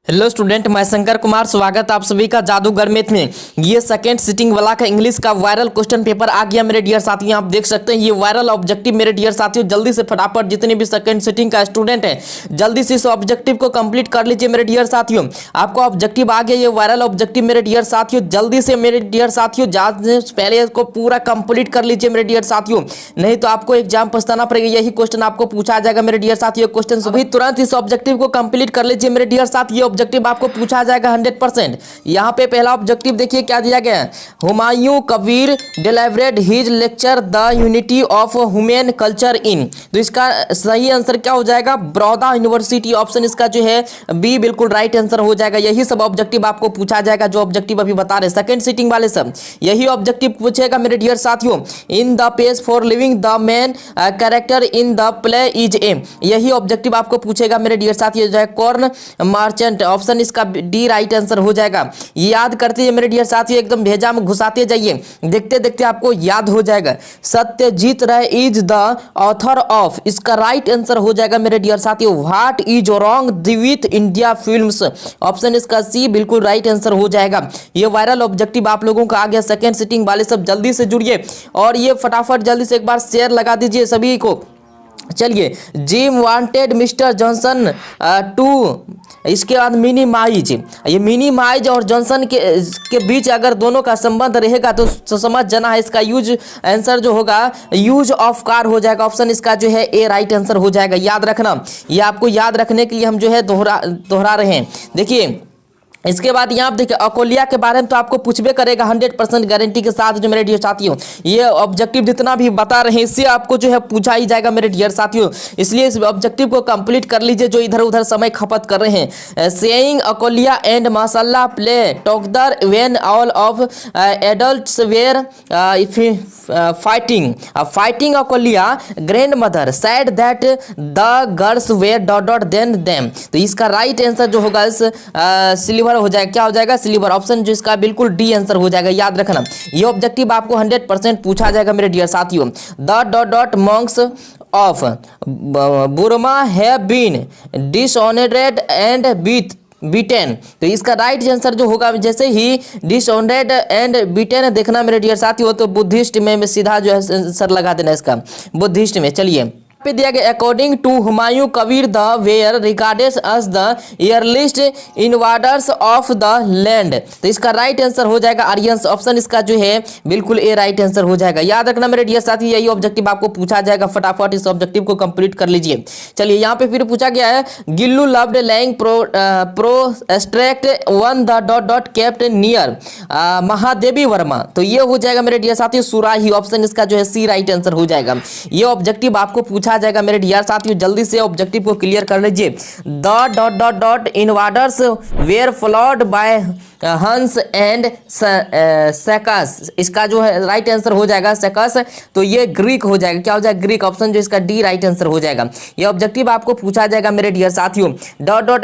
Hello student, मैं शंकर कुमार। स्वागत आप सभी का जादूगर मैथ में। ये सेकंड सिटिंग वाला का इंग्लिश का वायरल क्वेश्चन पेपर आ गया मेरे डियर साथियों। आप देख सकते हैं ये वायरल ऑब्जेक्टिव मेरे डियर साथियों। जल्दी से फटाफट जितने भी सेकंड सिटिंग का स्टूडेंट है जल्दी से इस ऑब्जेक्टिव को कंप्लीट कर लीजिए मेरे डियर साथियों। आपको ऑब्जेक्टिव आ गया, ये वायरल ऑब्जेक्टिव मेरे डियर साथियों। जल्दी से मेरे डियर साथियों जाने से पहले इसको पूरा कंप्लीट कर लीजिए मेरे डियर साथियों, नहीं तो आपको एग्जाम पछताना पड़ेगा। यही क्वेश्चन आपको पूछा जाएगा मेरे डियर साथियों। क्वेश्चन सभी तुरंत इस ऑब्जेक्टिव को कंप्लीट कर लीजिए मेरे डियर साथियों। ऑब्जेक्टिव आपको पूछा जाएगा 100%। यहाँ पे पहला ऑब्जेक्टिव देखिए क्या दिया गया है। Humayun Kabir delivered his lecture the unity of human culture in. तो इसका सही आंसर क्या हो जाएगा? बड़ौदा यूनिवर्सिटी। ऑप्शन इसका जो है बी बिल्कुल राइट आंसर हो जाएगा। यही सब ऑब्जेक्टिव आपको पूछा जाएगा जो ऑब्जेक्टिव अभी बता रहे सेकंड सिटिंग वाले सब यही ऑब्जेक्टिव पूछेगा मेरे डियर साथियों। In the pace for living the main character in the play is a. यही ऑब्जेक्टिव आपको पूछेगा मेरे डियर साथियों जो है कॉर्न मर्चेंट। ऑप्शन इसका डी राइट आंसर हो जाएगा। याद करते हैं मेरे डियर साथियों, एकदम भेजा में घुसाते जाइए, देखते देखते आपको याद हो जाएगा। सत्यजीत राय इज द ऑथर ऑफ। इसका राइट आंसर हो जाएगा मेरे डियर साथियों what is wrong with India films. Option इसका सी बिल्कुल राइट आंसर हो जाएगा। ये वायरल ऑब्जेक्टिव आप लोगों का आ गया सेकंड सिटिंग वाले सब जल्दी से जुड़िए और ये फटाफट जल्दी से एक बार शेयर लगा दीजिए सभी को। चलिए, Jim wanted mister Johnson to. इसके बाद मिनिमाइज। ये मिनिमाइज और जॉनसन के बीच अगर दोनों का संबंध रहेगा तो समझ जाना है इसका यूज आंसर जो होगा यूज ऑफ कार हो जाएगा। ऑप्शन इसका जो है ए राइट आंसर हो जाएगा। याद रखना, ये आपको याद रखने के लिए हम जो है दोहरा रहे हैं। देखिए इसके बाद यहाँ आप देखिए अकोलिया के बारे में तो आपको पूछबे करेगा 100% गारंटी के साथ जो मेरे डियर साथियों। ये ऑब्जेक्टिव जितना भी बता रहे हैं इससे आपको जो है पूछा ही जाएगा मेरे डियर साथियों। इसलिए इस ऑब्जेक्टिव को कंप्लीट कर लीजिए जो इधर उधर समय खपत कर रहे हैं। Saying Akolia and Mashallah play together when all of adults were fighting Akolia grandmother said that the girls were dot than them. तो इसका राइट आंसर जो होगा सिल्वर हो जाएगा। क्या हो जाएगा? सिल्वर। ऑप्शन जो इसका बिल्कुल डी आंसर हो जाएगा। याद रखना, ये ऑब्जेक्टिव आपको 100% पूछा जाएगा मेरे डियर साथियों। The monks of Burma have been dishonoured and beaten. तो इसका राइट आंसर जो होगा जैसे ही डिसऑनरेड एंड बीटेन देखना मेरे डियर साथियों तो बुद्धिस्ट में सीधा जो है सर लगा देना इसका बुद्धिस्ट में। चलिए पे दिया गया according to Humayun Kabir they were regarded as the earliest invaders of the land. तो इसका राइट आंसर हो जाएगा आर्यंस। ऑप्शन इसका जो है बिल्कुल ए राइट आंसर हो जाएगा। याद रखना मेरे डियर साथी, यही ऑब्जेक्टिव आपको पूछा जाएगा। फटाफट इस ऑब्जेक्टिव को कंप्लीट कर लीजिए। चलिए यहाँ पे फिर पूछा गया है Gillu loved lying prostrate on the kept near Mahadevi Verma. तो ये हो जाएगा मेरे डियर साथी सुराही। ऑप्शन इसका जो है सी राइट आंसर हो जाएगा। ये ऑब्जेक्टिव आपको पूछा जाएगा मेरे डियर साथियों। जल्दी से ऑब्जेक्टिव को क्लियर कर लीजिए। द इन्वाडर्स वेयर फॉलोड बाय हंस एंड सेकस। इसका जो है राइट आंसर हो जाएगा सेकस। तो ये ग्रीक हो जाएगा। क्या हो जाएगा? ग्रीक। ऑप्शन जो इसका डी राइट आंसर हो जाएगा। ये ऑब्जेक्टिव आपको पूछा जाएगा मेरे डियर साथियों।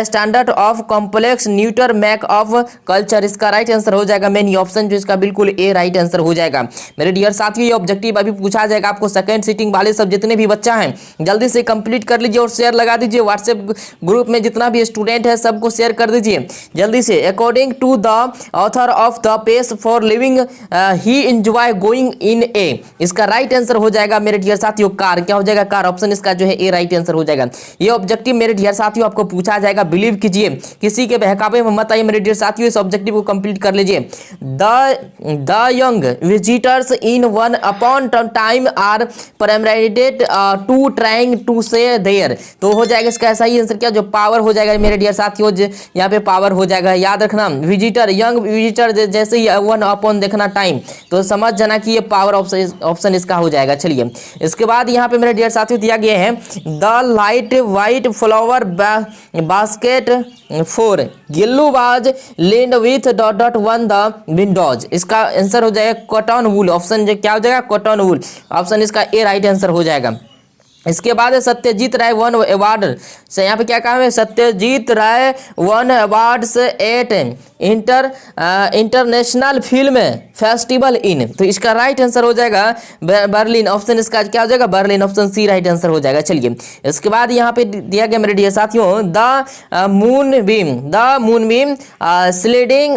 Standard of complex neuter mac of culture. इसका राइट आंसर हो जाएगा मेन। ऑप्शन जो इसका बिल्कुल ए राइट आंसर हो जाएगा मेरे डियर साथियों। ये ऑब्जेक्टिव अभी पूछा जाएगा आपको सेकंड सिटिंग वाले सब जितने भी बच्चा हैं जल्दी से कंप्लीट कर लीजिए और शेयर लगा दीजिए। व्हाट्सएप ग्रुप में जितना भी स्टूडेंट है सबको शेयर कर दीजिए जल्दी से। According to the author of the pace for living he enjoy going in a. इसका राइट आंसर हो जाएगा मेरे डियर साथियों कार। क्या हो जाएगा? कार। ऑप्शन इसका जो है ए राइट आंसर हो जाएगा। ये ऑब्जेक्टिव मेरे डियर साथियों आपको पूछा जाएगा। बिलीव कीजिए, किसी के बहकावे में मत आइए मेरे डियर साथियों। इस ऑब्जेक्टिव को कंप्लीट कर लीजिए। The young visitors in one upon time are permitted to trying to say there. तो हो जाएगा इसका ऐसा ही आंसर। क्या जो पावर हो जाएगा मेरे डियर साथियों यहाँ पे पावर हो जाएगा। याद रखना विजिटर यंग विजिटर जैसे ही वन अपॉन देखना टाइम तो समझ जाना कि ये पावर ऑप्शन इसका हो जाएगा। चलिए इसके बाद यहाँ पे मेरे डियर साथियों दिया गया है the light white flower basket for Gillu was lined with on the windows. इसका आंसर हो जाएगा कॉटन वूल। ऑप्शन क्या हो जाएगा? Cotton wool. ऑप्शन इसका ए राइट आंसर हो जाएगा। इसके बाद है सत्यजीत राय वन अवार्ड से, यहाँ पे क्या कहा है, Satyajit Ray won awards at international film festival in. तो इसका राइट आंसर हो जाएगा बर्लिन, ऑप्शन इसका क्या हो जाएगा, Berlin, option C right answer हो जाएगा। चलिए इसके बाद यहाँ पे दिया गया मेरे डियर साथियों, the moon beam sliding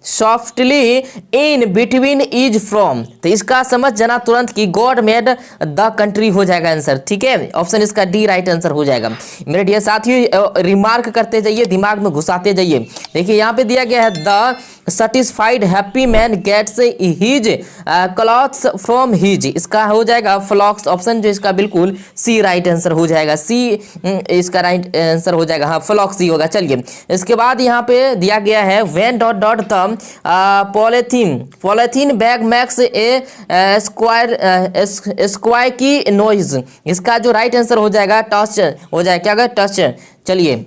softly in between is from. तो इसका समझ जाना तुरंत कि गॉड मेड द कंट्री हो जाएगा आंसर, ठीक है, ऑप्शन इसका डी राइट आंसर हो जाएगा। मेरे डियर साथियों रिमार्क करते जाइए, दिमाग में घुसाते जाइए। देखिए यहाँ पे दिया गया है the satisfied happy man gets his clothes from his, इसका हो जाएगा फ्लॉक्स, ऑप्शन जो इसका बिल्कुल सी राइट आंसर हो जाएगा, सी इसका राइट आंसर हो जाएगा, हाँ फ्लॉक्स ही होगा। चलिए इसके बाद यहाँ पे दिया गया है when dot dot the polythene bag max A square की नॉइज, इसका जो राइट आंसर हो जाएगा टच हो जाएगा, क्या होगा, टच। चलिए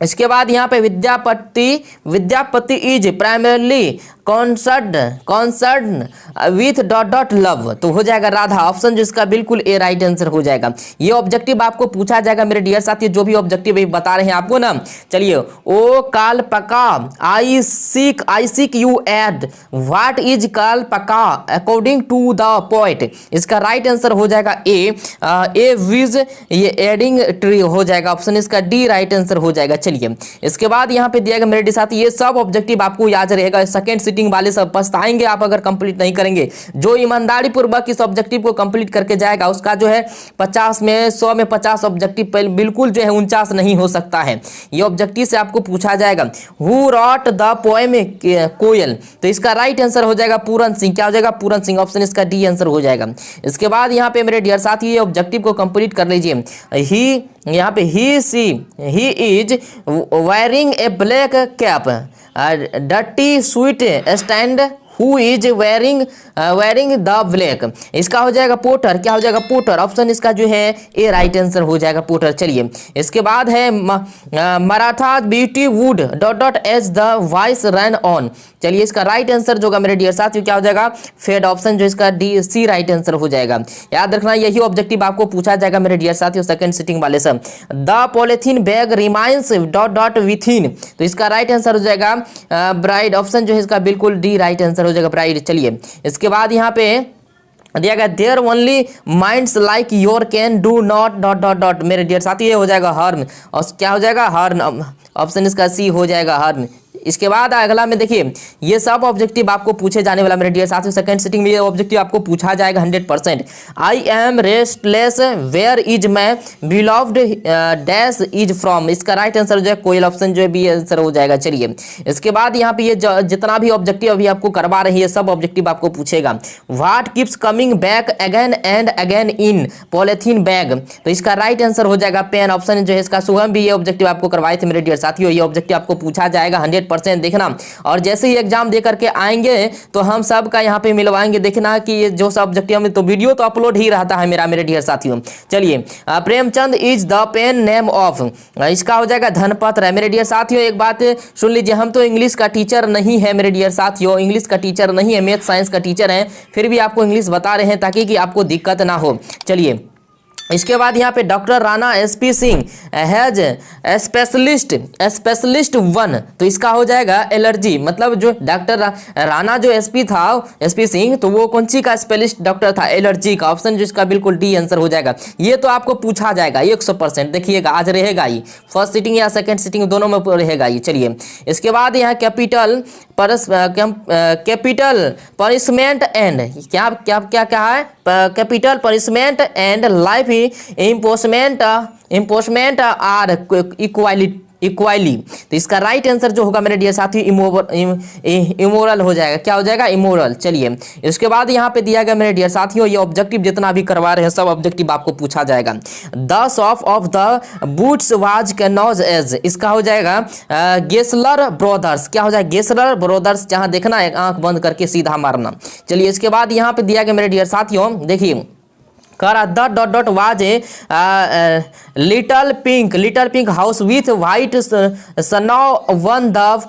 इसके बाद यहाँ पे Vidyapati is primarily concern with dot dot love, तो हो जाएगा राधा, ऑप्शन जो इसका बिल्कुल ए राइट आंसर हो जाएगा। ये ऑब्जेक्टिव आपको पूछा जाएगा मेरे डियर साथियों, जो भी ऑब्जेक्टिव बता रहे हैं आपको ना। चलिए ओ काल पका I seek you aid, what is काल पका अकॉर्डिंग टू द पोएट, इसका राइट आंसर हो जाएगा ए विज, ये एडिंग ट्री हो जाएगा, ऑप्शन इसका डी राइट आंसर हो जाएगा। चलिए इसके बाद यहाँ पे दिया गया मेरे साथ, ये सब ऑब्जेक्टिव आपको याद रहेगा, सेकंड सीटिंग वाले सब पछताएंगे आप अगर कंप्लीट नहीं करेंगे। जो ईमानदारी पूर्वक इस ऑब्जेक्टिव को कंप्लीट करके जाएगा उसका जो है 50 में 100 में 50 ऑब्जेक्टिव बिल्कुल जो है 49 नहीं हो सकता है। ये ऑब्जेक्टिव से आपको पूछा जाएगा हु रॉट द पोएम कोयल, तो इसका राइट आंसर हो जाएगा पूरन सिंह, क्या हो जाएगा, पूरन सिंह, ऑप्शन इसका डी आंसर हो जाएगा। इसके बाद यहाँ पे मेरे डियर साथी ये ऑब्जेक्टिव को कंप्लीट कर लीजिए। यहाँ पे he is wearing a black cap, dirty sweet stand who is wearing the black, इसका हो जाएगा पोटर, क्या हो जाएगा, पोटर, ऑप्शन इसका जो है ए राइट आंसर हो जाएगा, पोटर। चलिए इसके बाद है Maratha beauty would dot dot as the voice run on, चलिए इसका राइट आंसर जो होगा मेरे डियर साथियों क्या हो जाएगा, फेड, ऑप्शन जो इसका डी सी राइट आंसर हो जाएगा। याद रखना यही ऑब्जेक्टिव आपको पूछा जाएगा मेरे डियर साथियों सेकंड सिटिंग वाले सब। The polythene bag remains dot dot within, तो इसका राइट आंसर हो जाएगा ब्राइड, ऑप्शन जो है इसका बिल्कुल डी राइट आंसर हो जाएगा, ब्राइड। चलिए इसके बाद यहाँ पे दिया गया there only minds like your can do not dot dot dot, मेरे डियर साथी ये हो जाएगा हर्न, और क्या हो जाएगा, हर्न, ऑप्शन इसका सी हो जाएगा, हर्न। इसके बाद अगला में देखिए ये सब ऑब्जेक्टिव आपको पूछे जाने वाला मेरे डियर साथियों सेकंड सिटिंग में ये ऑब्जेक्टिव आपको पूछा जाएगा 100%। I am restless where is my beloved dash is from, इसका राइट आंसर हो जाएगा कोयल, ऑप्शन जो है बी आंसर हो जाएगा। चलिए इसके बाद यहाँ पे ये जितना भी ऑब्जेक्टिव अभी आपको करवा रही है सब ऑब्जेक्टिव आपको पूछेगा। What keeps coming back again and again in polythene bag, तो इसका राइट आंसर हो जाएगा पेन, ऑप्शन जो है इसका शुभम भी ये ऑब्जेक्टिव आपको करवाए थे मेरे डियर साथियों, ये ऑब्जेक्टिव आपको पूछा जाएगा 100% देखना। और जैसे ही एग्जाम दे करके आएंगे तो हम सब का यहाँ पे मिलवाएंगे, देखना कि ये जो सब ऑब्जेक्टिव में तो वीडियो तो अपलोड ही रहता है मेरे डियर साथियों। चलिए Premchand is the pen name of, इसका हो जाएगा धनपत्र। मेरे डियर साथियों एक बात सुन लीजिए, हम तो इंग्लिश का टीचर नहीं है मेरे डियर साथियों, इंग्लिश का टीचर नहीं है, मैथ साइंस का टीचर है, फिर भी आपको इंग्लिश बता रहे हैं ताकि कि आपको दिक्कत ना हो। चलिए इसके बाद यहाँ पे doctor Rana SP Singh has specialist 1, तो इसका हो जाएगा एलर्जी, मतलब जो डॉक्टर राणा जो एसपी था एसपी सिंह तो वो कौन सी का स्पेशलिस्ट डॉक्टर था, एलर्जी का, ऑप्शन जो इसका बिल्कुल डी आंसर हो जाएगा। ये तो आपको पूछा जाएगा 100%, देखिएगा आज रहेगा ही, फर्स्ट सिटिंग या सेकंड सिटिंग दोनों में रहेगा ये। चलिए इसके बाद यहाँ कैपिटल पनिशमेंट एंड क्या क्या क्या क्या है, capital punishment and life imprisonment are equally, तो इसका राइट आंसर जो होगा मेरे डियर साथी इमोरल हो जाएगा, क्या हो जाएगा, इमोरल। चलिए इसके बाद यहाँ पे दिया गया मेरे डियर साथियों ये ऑब्जेक्टिव जितना भी करवा रहे हैं सब ऑब्जेक्टिव आपको पूछा जाएगा। The shop of the boots was कैनोज एज, इसका हो जाएगा गेसलर ब्रदर्स, क्या हो जाएगा, गेसलर ब्रदर्स, जहाँ देखना है आंख बंद करके सीधा मारना। चलिए इसके बाद यहाँ पे दिया गया मेरे डियर साथियों देखिए कह रहा the dot dot was a little pink house with white snow on the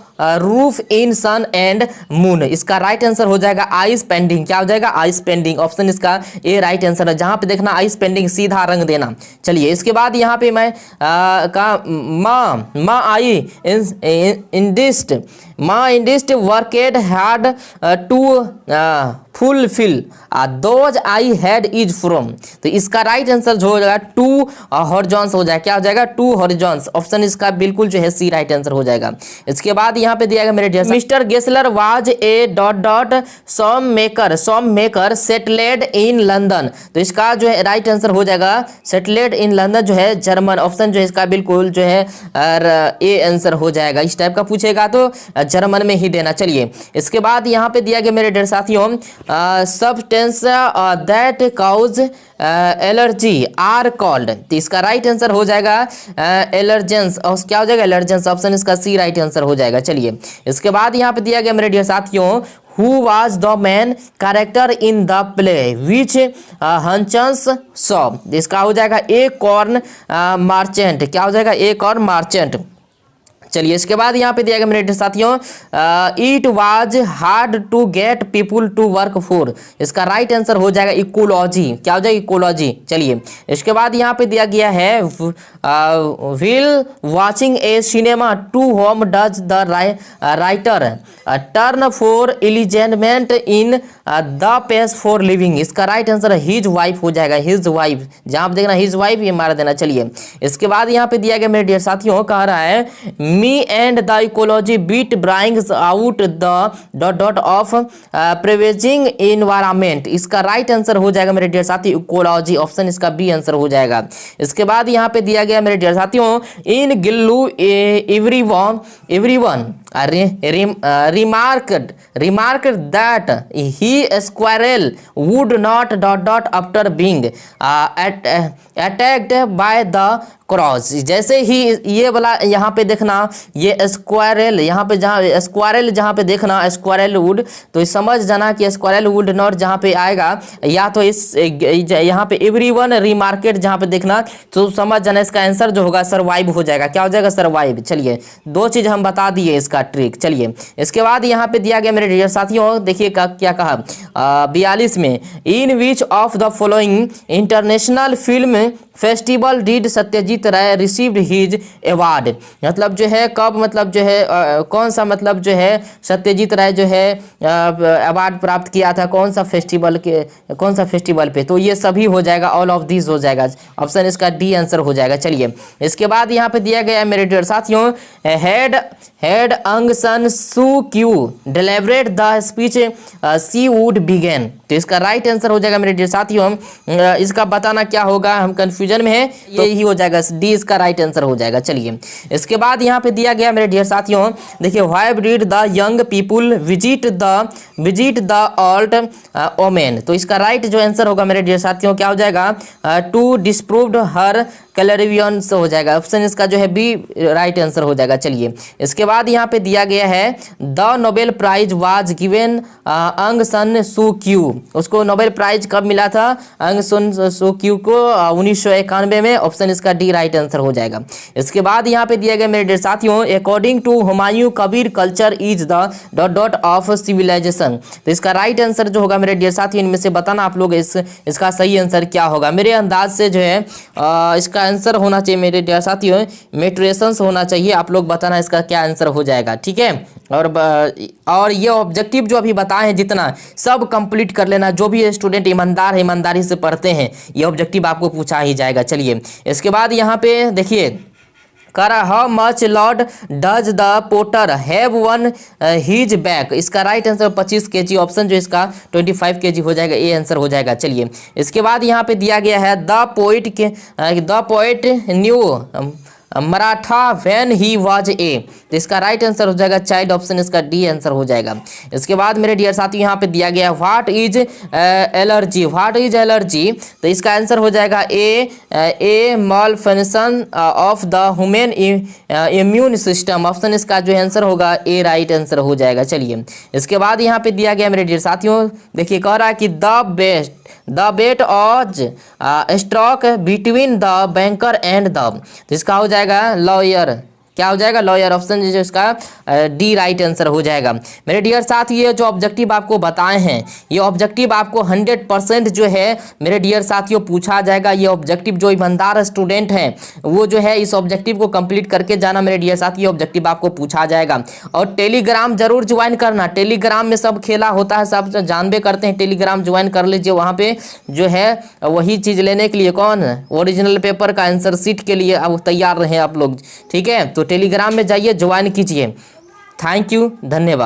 roof in sun and moon. इसका राइट आंसर हो जाएगा आई स्पेंडिंग। क्या हो जाएगा? आई स्पेंडिंग। ऑप्शन इसका ए राइट आंसर है। जहां पे देखना आई स्पेंडिंग सीधा रंग देना। चलिए इसके बाद यहाँ पे मैं माँ I industriously worked had to fulfil those I had is from. तो इसका राइट आंसर जो हो जाएगा टू हॉरिजॉन्स हो जाएगा। क्या हो जाएगा? To horizons. ऑप्शन इसका बिल्कुल जो है सी राइट आंसर हो जाएगा। इसके बाद यहाँ पे दिया गया मेरे dear mister Gessler was a dot dot shoemaker settled in London. तो इसका जो है राइट आंसर हो जाएगा सेटलेड इन लंदन जो है जर्मन। ऑप्शन जो है इसका बिल्कुल जो है ए आंसर हो जाएगा। इस टाइप का पूछेगा तो जर्मन में ही देना। चलिए इसके बाद यहाँ पे दिया गया मेरे डियर साथियों substance that cause allergy are called. तो इसका राइट आंसर हो जाएगा एलर्जेंस। और क्या हो जाएगा? एलर्जेंस। ऑप्शन इसका सी राइट आंसर हो जाएगा। चलिए इसके बाद यहाँ पे दिया गया मेरे डियर साथियों Who was the main character in the play which Hutchins saw? इसका हो जाएगा ए कॉर्न मार्चेंट। क्या हो जाएगा? A corn merchant. चलिए इसके बाद यहाँ पे दिया गया मेरे साथियों it was hard to get people to work for. इसका राइट आंसर हो जाएगा इकोलॉजी। क्या हो जाएगा? इकोलॉजी। चलिए इसके बाद यहाँ पे दिया गया है while watching a cinema to whom does the writer turn for enlightenment in the pace for living. इसका राइट आंसर हिज वाइफ हो जाएगा। His wife. जहाँ पे देखना हिज वाइफ ये मार देना। चलिए इसके बाद यहाँ पे दिया गया मेरे डियर साथियों कह रहा है Me and the ecology bit brings out the dot dot of prevailing environment। इसका राइट आंसर हो जाएगा मेरे डियर साथी इकोलॉजी। ऑप्शन इसका बी आंसर हो जाएगा। इसके बाद यहाँ पे दिया गया मेरे डियर साथियों in Gillu everyone remarked that he squirrel would not dot dot after being attacked by the cross. जैसे ही ये वाला यहाँ पे देखना ये स्क्वायरल यहाँ पे जहाँ स्क्वायरल जहाँ पे देखना स्क्वायरल वुड तो समझ जाना कि स्क्वायरल वुड नॉट जहाँ पे आएगा या तो इस यहाँ पे एवरीवन रिमार्केट जहाँ पे देखना तो समझ जाना इसका आंसर जो होगा सर्वाइव हो जाएगा। क्या हो जाएगा? सर्वाइव। चलिए दो चीज हम बता दिए इसका ट्रिक। चलिए इसके बाद यहाँ पे दिया गया मेरे डियर साथियों देखिए क्या कहा 42 में in which of the following international film festival did Satyajit Ray received his award. मतलब जो है कब मतलब जो है कौन सा मतलब जो है सत्यजीत राय जो है अवार्ड प्राप्त किया था कौन सा फेस्टिवल पे? तो ये सभी हो जाएगा। ऑल ऑफ दिस हो जाएगा। ऑप्शन इसका डी आंसर हो जाएगा। चलिए इसके बाद यहाँ पे दिया गया मेरे डियर साथियों had Aung San Suu Kyi delivered the speech she would begin. तो इसका राइट आंसर हो जाएगा मेरे डियर साथियों इसका बताना क्या होगा हम कंफ्यूजन में है तो यही हो जाएगा डी इसका राइट आंसर हो जाएगा। चलिए इसके बाद यहाँ पे दिया गया मेरे डियर साथियों देखिए why did the young people visit the old women. तो इसका राइट जो आंसर होगा मेरे डियर साथियों क्या हो जाएगा? टू डिस्प्रूव्ड हर कैलोरियंस हो जाएगा। ऑप्शन इसका जो है बी राइट आंसर हो जाएगा। चलिए इसके बाद यहाँ पे दिया गया है the Nobel prize was given Aung San Suu Kyi. उसको नोबेल प्राइज कब मिला था? अंग सन सू क्यू को 1991 में। ऑप्शन इसका डी राइट आंसर हो जाएगा। इसके बाद यहाँ पे दिया गया मेरे डियर साथियों according to Humayun Kabir culture is the dot dot of civilisation. तो इसका राइट आंसर जो होगा मेरे डियर साथियों इनमें से बताना आप लोग इसका सही आंसर क्या होगा। मेरे अंदाज से जो है इसका आंसर होना चाहिए मेरे डियर साथियों मेट्रेशंस होना चाहिए। आप लोग बताना इसका क्या आंसर हो जाएगा। ठीक है और ये ऑब्जेक्टिव जो अभी बताए हैं जितना सब कंप्लीट कर लेना। जो भी स्टूडेंट ईमानदार है ईमानदारी से पढ़ते हैं ये ऑब्जेक्टिव आपको पूछा ही जाएगा। चलिए इसके बाद यहाँ पे देखिए कर how much load does the porter have on his back. इसका राइट आंसर 25 kg। ऑप्शन जो इसका 25 kg हो जाएगा। ए आंसर हो जाएगा। चलिए इसके बाद यहाँ पे दिया गया है the poet new Maratha when he was a. तो इसका राइट आंसर हो जाएगा चाइल्ड। ऑप्शन इसका डी आंसर हो जाएगा। इसके बाद मेरे डियर साथियों यहाँ पे दिया गया व्हाट इज एलर्जी। तो इसका आंसर हो जाएगा a main function of the human immune system. Option इसका जो आंसर होगा ए राइट आंसर हो जाएगा। चलिए इसके बाद यहाँ पे दिया गया मेरे डियर साथियों देखिए कह रहा है कि the the bet was struck between the banker and the, तो इसका हो जाएगा लॉयर, क्या हो जाएगा लॉयर, ऑप्शन जो इसका डी राइट आंसर हो जाएगा। मेरे डियर साथ ये जो ऑब्जेक्टिव आपको बताए हैं ये ऑब्जेक्टिव आपको 100% जो है मेरे डियर साथियों पूछा जाएगा। ये ऑब्जेक्टिव जो ईमानदार स्टूडेंट हैं वो जो है इस ऑब्जेक्टिव को कंप्लीट करके जाना मेरे डियर साथ, ये ऑब्जेक्टिव आपको पूछा जाएगा। और टेलीग्राम जरूर ज्वाइन करना, टेलीग्राम में सब खेला होता है, सब जानबे करते हैं, टेलीग्राम ज्वाइन कर लीजिए। वहाँ पे जो है वही चीज़ लेने के लिए कौन ओरिजिनल पेपर का आंसर शीट के लिए अब तैयार रहे आप लोग, ठीक है। तो टेलीग्राम में जाइए ज्वाइन कीजिए। थैंक यू, धन्यवाद।